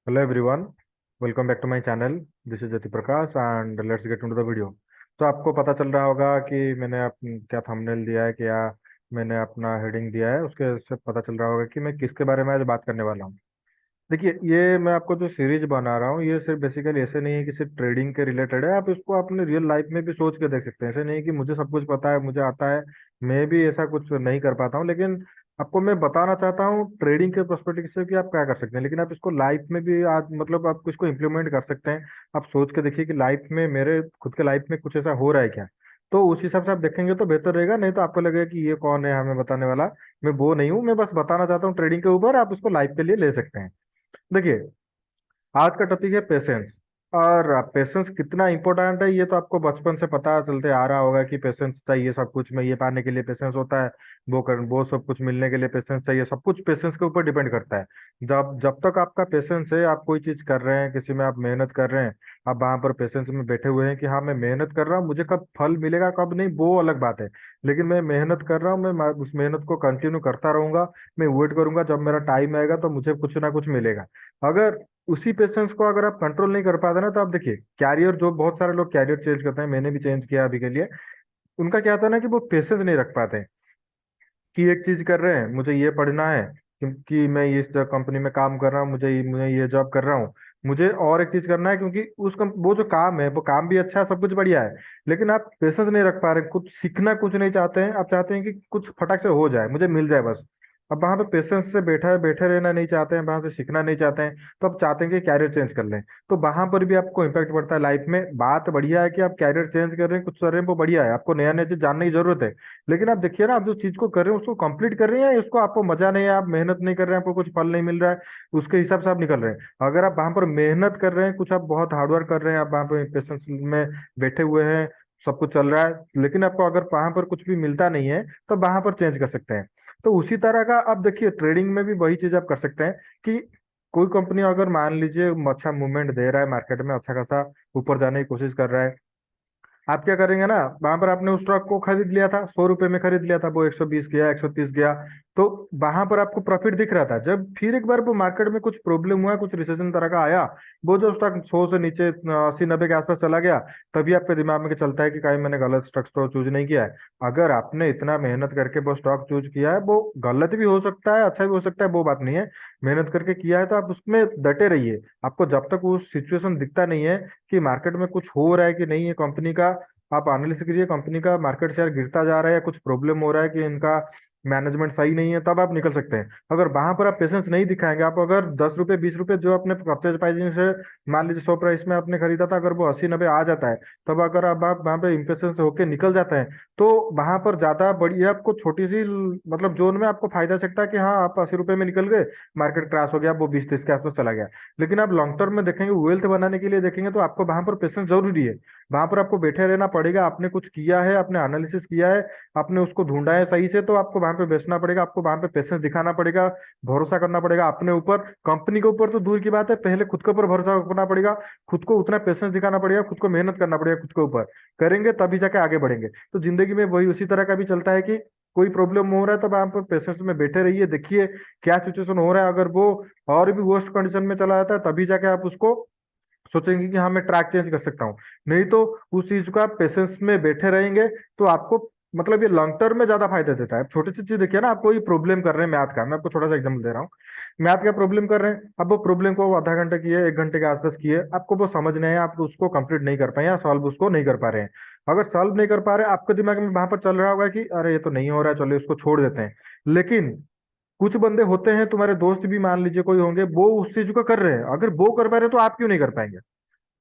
Hello everyone, welcome back to my channel. This is Jyoti Prakash and let's get into the video. तो आपको पता चल रहा होगा कि मैंने क्या थंबनेल दिया है, क्या मैंने अपना हेडिंग दिया है, उसके से पता चल रहा होगा कि मैं किसके बारे में आज बात करने वाला हूँ। देखिए, ये मैं आपको जो सीरीज बना रहा हूँ, ये सिर्फ बेसिकली ऐसे नहीं है कि सिर्फ ट्रेडिंग के रिलेटेड है। आप इसको अपने रियल लाइफ में भी सोच के देख सकते हैं। ऐसे नहीं कि मुझे सब कुछ पता है, मुझे आता है, मैं भी ऐसा कुछ नहीं कर पाता हूँ, लेकिन आपको मैं बताना चाहता हूँ ट्रेडिंग के पर्सपेक्टिव से कि आप क्या कर सकते हैं। लेकिन आप इसको लाइफ में भी आज मतलब आप इसको इम्प्लीमेंट कर सकते हैं। आप सोच के देखिए कि लाइफ में, मेरे खुद के लाइफ में कुछ ऐसा हो रहा है क्या। तो उस हिसाब से आप देखेंगे तो बेहतर रहेगा। नहीं तो आपको लगेगा कि ये कौन है हमें बताने वाला। मैं वो नहीं हूँ, मैं बस बताना चाहता हूँ ट्रेडिंग के ऊपर। आप उसको लाइफ के लिए ले सकते हैं। देखिए, आज का टॉपिक है पेशेंस। और पेशेंस कितना इंपॉर्टेंट है ये तो आपको बचपन से पता चलते आ रहा होगा कि पेशेंस चाहिए सब कुछ में। ये पाने के लिए पेशेंस होता है, वो सब कुछ मिलने के लिए पेशेंस चाहिए। सब कुछ पेशेंस के ऊपर डिपेंड करता है। जब जब तक आपका पेशेंस है, आप कोई चीज कर रहे हैं, किसी में आप मेहनत कर रहे हैं, आप वहां पर पेशेंस में बैठे हुए हैं कि हाँ मैं मेहनत कर रहा हूँ, मुझे कब फल मिलेगा कब नहीं वो अलग बात है। लेकिन मैं मेहनत कर रहा हूँ, मैं उस मेहनत को कंटिन्यू करता रहूंगा। मैं वेट करूंगा, जब मेरा टाइम आएगा तो मुझे कुछ ना कुछ मिलेगा। अगर उसी पेशेंस को अगर आप कंट्रोल नहीं कर पाते ना, तो आप देखिए कैरियर, जो बहुत सारे लोग कैरियर चेंज करते हैं, मैंने भी चेंज किया अभी के लिए। उनका क्या होता है ना कि वो पेशेंस नहीं रख पाते कि एक चीज कर रहे हैं, मुझे ये पढ़ना है क्योंकि मैं इस कंपनी में काम कर रहा हूँ, मुझे ये जॉब कर रहा हूँ, मुझे और एक चीज करना है क्योंकि वो जो काम है वो काम भी अच्छा है, सब कुछ बढ़िया है। लेकिन आप पेशेंस नहीं रख पा रहे, कुछ सीखना कुछ नहीं चाहते हैं। आप चाहते हैं कि कुछ फटाक से हो जाए, मुझे मिल जाए बस। अब वहां पे पेशेंस से बैठे रहना नहीं चाहते हैं, वहां से सीखना नहीं चाहते हैं। तो आप चाहते हैं कि कैरियर चेंज कर लें। तो वहां पर भी आपको इम्पैक्ट पड़ता है लाइफ में। बात बढ़िया है कि आप कैरियर चेंज कर रहे हैं, कुछ कर रहे हैं, वो बढ़िया है, आपको नया नया चीज जानने की जरूरत है। लेकिन आप देखिए ना, आप जो चीज को कर रहे हैं उसको कंप्लीट कर रहे हैं या उसको आपको मजा नहीं है, आप मेहनत नहीं कर रहे हैं, आपको कुछ फल नहीं मिल रहा है, उसके हिसाब से आप निकल रहे हैं। अगर आप वहां पर मेहनत कर रहे हैं, कुछ आप बहुत हार्डवर्क कर रहे हैं, आप वहां पर पेशेंस में बैठे हुए हैं, सब कुछ चल रहा है, लेकिन आपको अगर वहां पर कुछ भी मिलता नहीं है, तो वहां पर चेंज कर सकते हैं। तो उसी तरह का आप देखिए ट्रेडिंग में भी वही चीज आप कर सकते हैं कि कोई कंपनी अगर मान लीजिए अच्छा मूवमेंट दे रहा है मार्केट में, अच्छा खासा ऊपर जाने की कोशिश कर रहा है, आप क्या करेंगे ना, वहां पर आपने उस स्टॉक को खरीद लिया था, 100 रुपए में खरीद लिया था, वो 120 गया, 130 गया। तो वहां पर आपको प्रॉफिट दिख रहा था। जब फिर एक बार वो मार्केट में कुछ प्रॉब्लम हुआ, कुछ रिसेशन तरह का आया, वो जो स्टॉक 100 से नीचे 80-90 के आसपास चला गया, तभी आपके दिमाग में चलता है कि कहीं मैंने गलत स्टॉक तो चूज नहीं किया है। अगर आपने इतना मेहनत करके वो स्टॉक चूज किया है, वो गलत भी हो सकता है, अच्छा भी हो सकता है, वो बात नहीं है। मेहनत करके किया है तो आप उसमें डटे रहिए। आपको जब तक वो सिचुएशन दिखता नहीं है कि मार्केट में कुछ हो रहा है कि नहीं है कंपनी का, आप एनालिसिस करिए कंपनी का मार्केट शेयर गिरता जा रहा है या कुछ प्रॉब्लम हो रहा है कि इनका मैनेजमेंट सही नहीं है, तब आप निकल सकते हैं। अगर वहां पर आप पेशेंस नहीं दिखाएंगे, आप अगर 10 रुपए 20 रुपए जो अपने परचेज प्राइसिंग से मान लीजिए 100 प्राइस में आपने खरीदा था, अगर वो 80-90 आ जाता है, तब अगर आप वहां पे इम्पेशेंस होके निकल जाते हैं, तो वहां पर ज्यादा बड़ी आपको छोटी सी मतलब जोन में आपको फायदा सकता है कि हाँ आप 80 रुपए में निकल गए, मार्केट क्रैश हो गया, वो 20-30 के आसपास चला गया। लेकिन आप लॉन्ग टर्म में देखेंगे, वेल्थ बनाने के लिए देखेंगे, तो आपको वहां पर पेशेंस जरूरी है। वहां पर आपको बैठे रहना पड़ेगा। आपने कुछ किया है, आपने एनालिसिस किया है, आपने उसको ढूंढा है सही से, तो आपको वहां पे बेचना पड़ेगा, आपको वहां पे पेशेंस दिखाना पड़ेगा, भरोसा करना पड़ेगा अपने ऊपर। कंपनी के ऊपर तो दूर की बात है, पहले खुद के ऊपर भरोसा करना पड़ेगा, खुद को उतना पेशेंस दिखाना पड़ेगा, खुद को मेहनत करना पड़ेगा खुद के ऊपर। करेंगे तभी जाके आगे बढ़ेंगे। तो जिंदगी में वही उसी तरह का भी चलता है कि कोई प्रॉब्लम हो रहा है, तब आप पेशेंस में बैठे रहिए, देखिए क्या सिचुएशन हो रहा है। अगर वो और भी वर्स्ट कंडीशन में चला जाता है, तभी जाके आप उसको सोचेंगे कि हाँ मैं ट्रैक चेंज कर सकता हूँ। नहीं तो उस चीज को आप पेशेंस में बैठे रहेंगे, तो आपको मतलब ये लॉन्ग टर्म में ज्यादा फायदा देता है। छोटी सी चीज देखिए ना, आप कोई प्रॉब्लम कर रहे हैं मैथ का, मैं आपको छोटा सा एग्जाम्पल दे रहा हूँ। मैथ का प्रॉब्लम कर रहे हैं, अब वो प्रॉब्लम को आधा घंटे किए, 1 घंटे के आसपास किए, आपको वो समझ नहीं है, आप उसको कंप्लीट नहीं कर पाए या सॉल्व उसको नहीं कर पा रहे हैं। अगर सॉल्व नहीं कर पा रहे, आपके दिमाग में वहां पर चल रहा होगा कि अरे ये तो नहीं हो रहा है, चलो इसको छोड़ देते हैं। लेकिन कुछ बंदे होते हैं, तुम्हारे दोस्त भी मान लीजिए कोई होंगे, वो उस चीज को कर रहे हैं, अगर वो कर पा रहे हैं तो आप क्यों नहीं कर पाएंगे।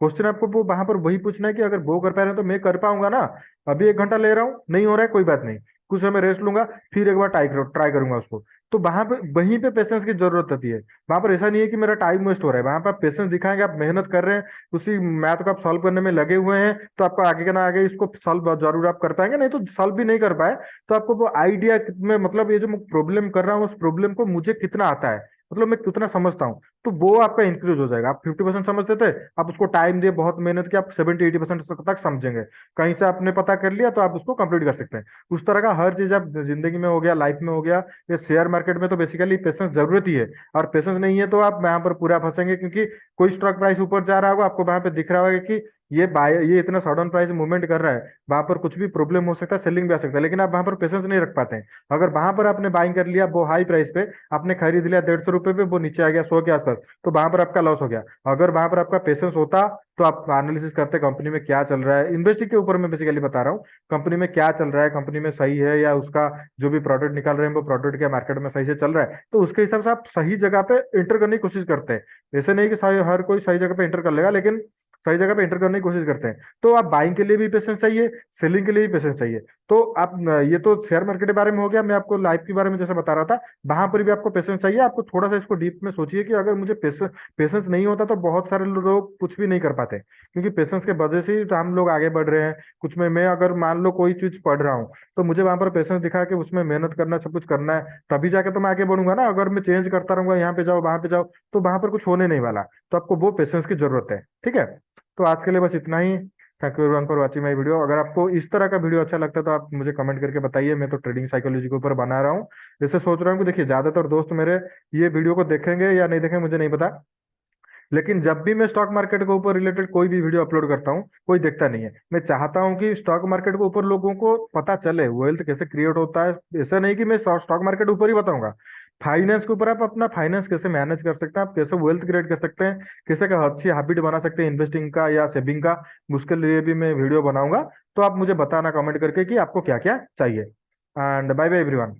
क्वेश्चन आपको वो वहां पर वही पूछना है कि अगर वो कर पा रहे हैं तो मैं कर पाऊंगा ना। अभी 1 घंटा ले रहा हूँ, नहीं हो रहा है, कोई बात नहीं, कुछ समय रेस्ट लूंगा, फिर एक बार ट्राई करूंगा उसको। तो वहां पे वहीं पे पेशेंस की जरूरत होती है। वहां पर ऐसा नहीं है कि मेरा टाइम वेस्ट हो रहा है, वहां पर आप पेशेंस दिखाएंगे, आप मेहनत कर रहे हैं, उसी मैथ को आप सॉल्व करने में लगे हुए हैं, तो आपको आगे का ना आगे इसको सॉल्व जरूर आप कर पाएंगे। नहीं तो सॉल्व भी नहीं कर पाए, तो आपको वो आइडिया में मतलब ये जो मैं प्रॉब्लम कर रहा हूँ, उस प्रॉब्लम को मुझे कितना आता है, मतलब मैं कितना समझता हूँ, तो वो आपका इंक्रीज हो जाएगा। आप 50% समझते थे, आप उसको टाइम दिए, बहुत मेहनत की, आप 70-80% तक समझेंगे। कहीं से आपने पता कर लिया तो आप उसको कंप्लीट कर सकते हैं। उस तरह का हर चीज आप जिंदगी में हो गया, लाइफ में हो गया, ये शेयर मार्केट में तो बेसिकली पेशेंस जरूरत ही है। और पेशेंस नहीं है तो आप यहाँ पर पूरा फंसेंगे, क्योंकि कोई स्टॉक प्राइस ऊपर जा रहा होगा, आपको वहां पे दिख रहा होगा कि ये इतना सडन प्राइस मूवमेंट कर रहा है, वहां पर कुछ भी प्रॉब्लम हो सकता है, सेलिंग भी आ सकता है, लेकिन आप वहां पर पेशेंस नहीं रख पाते हैं। अगर वहां पर आपने बाइंग कर लिया वो हाई प्राइस पे, आपने खरीद लिया 150 रुपए पे, वो नीचे आ गया 100 के आसपास, तो वहां पर आपका लॉस हो गया। अगर वहां पर आपका पेशेंस होता तो आप एनालिसिस करते कंपनी में क्या चल रहा है, इन्वेस्टिंग के ऊपर मैं बेसिकली बता रहा हूँ, कंपनी में क्या चल रहा है, कंपनी में सही है या उसका जो भी प्रोडक्ट निकाल रहे हैं वो प्रोडक्ट क्या मार्केट में सही से चल रहा है, तो उसके हिसाब से आप सही जगह पे एंटर करने की कोशिश करते हैं। ऐसे नहीं कि हर कोई सही जगह पे एंटर कर लेगा, लेकिन सही जगह पे एंटर करने की कोशिश करते हैं। तो आप बाइंग के लिए भी पेशेंस चाहिए, सेलिंग के लिए भी पेशेंस चाहिए। तो आप ये तो शेयर मार्केट के बारे में हो गया, मैं आपको लाइफ के बारे में जैसे बता रहा था, वहां पर भी आपको पेशेंस चाहिए। आपको थोड़ा सा इसको डीप में सोचिए कि अगर मुझे पेशेंस नहीं होता तो बहुत सारे लोग कुछ भी नहीं कर पाते, क्योंकि पेशेंस के वजह से ही तो हम लोग आगे बढ़ रहे हैं। कुछ में मैं अगर मान लो कोई चीज पढ़ रहा हूँ, तो मुझे वहां पर पेशेंस दिखा के उसमें मेहनत करना, सब कुछ करना है, तभी जाके तो मैं आगे बढ़ूंगा ना। अगर मैं चेंज करता रहूंगा, यहाँ पे जाओ वहां पे जाओ, तो वहां पर कुछ होने नहीं वाला। तो आपको वो पेशेंस की जरूरत है, ठीक है। तो आज के लिए बस इतना ही। Thank you everyone for watching my video. अगर आपको इस तरह का वीडियो अच्छा लगता है तो आप मुझे कमेंट करके बताइए। मैं तो ट्रेडिंग साइकोलॉजी के ऊपर बना रहा हूँ। जैसे सोच रहा हूँ कि देखिए, ज्यादातर दोस्त मेरे ये वीडियो को देखेंगे या नहीं देखेंगे मुझे नहीं पता, लेकिन जब भी मैं स्टॉक मार्केट के ऊपर रिलेटेड कोई भी वीडियो अपलोड करता हूँ, कोई देखता नहीं है। मैं चाहता हूँ कि स्टॉक मार्केट के ऊपर लोगों को पता चले वेल्थ कैसे क्रिएट होता है। ऐसा नहीं कि मैं स्टॉक मार्केट ऊपर ही बताऊंगा, फाइनेंस के ऊपर आप अपना फाइनेंस कैसे मैनेज कर सकते हैं, आप कैसे वेल्थ क्रिएट कर सकते हैं, कैसे का अच्छी हैबिट बना सकते हैं इन्वेस्टिंग का या सेविंग का, उसके लिए भी मैं वीडियो बनाऊंगा। तो आप मुझे बताना कमेंट करके कि आपको क्या क्या चाहिए। And bye bye everyone.